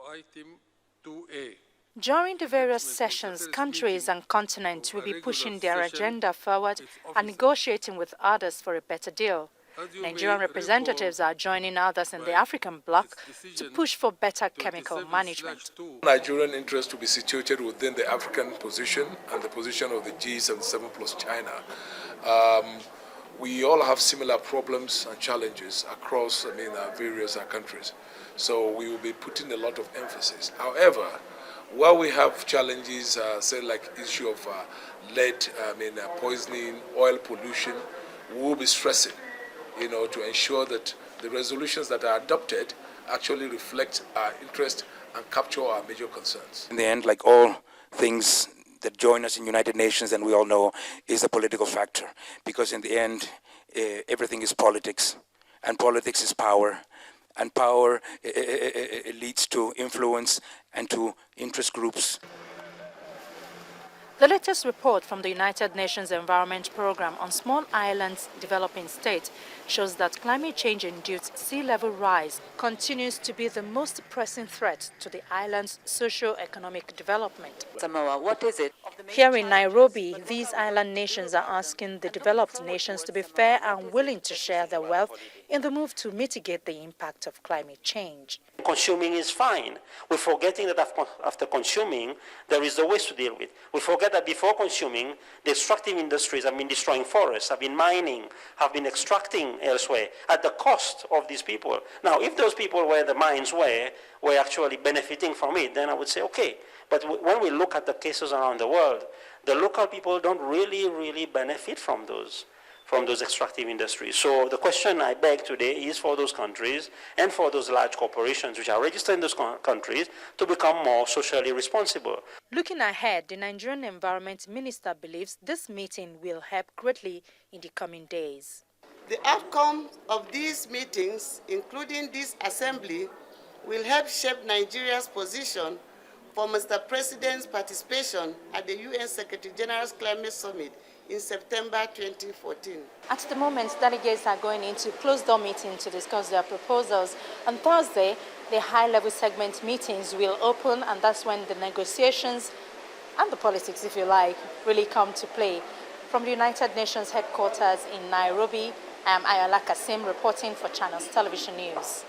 Item 2A. During the various sessions, countries and continents will be pushing their agenda forward and negotiating with others for a better deal. Nigerian representatives are joining others in the African bloc to push for better chemical management. Nigerian interest to be situated within the African position and the position of the G77 plus China. We all have similar problems and challenges across various countries. So we will be putting a lot of emphasis. However, while we have challenges, say like issue of lead, poisoning, oil pollution, we will be stressing, to ensure that the resolutions that are adopted actually reflect our interest and capture our major concerns. In the end, like all things that join us in United Nations, and we all know, is a political factor. Because in the end, everything is politics, and politics is power. And power leads to influence and to interest groups. The latest report from the United Nations Environment Programme on Small Islands Developing States shows that climate change-induced sea level rise continues to be the most pressing threat to the island's socio-economic development. Samoa, what is it? Here in Nairobi, these island nations are asking the developed nations to be fair and willing to share their wealth in the move to mitigate the impact of climate change. Consuming is fine. We're forgetting that after consuming, there is a waste to deal with. We forget that before consuming, the extractive industries have been destroying forests, have been mining, have been extracting elsewhere at the cost of these people. Now, if those people where the mines were actually benefiting from it, then I would say, okay. But when we look at the cases around the world, the local people don't really benefit from those extractive industries. So the question I beg today is for those countries and for those large corporations which are registered in those countries to become more socially responsible. Looking ahead, the Nigerian Environment Minister believes this meeting will help greatly in the coming days. The outcome of these meetings, including this assembly, will help shape Nigeria's position for Mr. President's participation at the UN Secretary General's Climate Summit in September 2014. At the moment, delegates are going into closed-door meetings to discuss their proposals. On Thursday, the high-level segment meetings will open, and that's when the negotiations and the politics, if you like, really come to play. From the United Nations headquarters in Nairobi, I'm Ayala Kasim reporting for Channels Television News.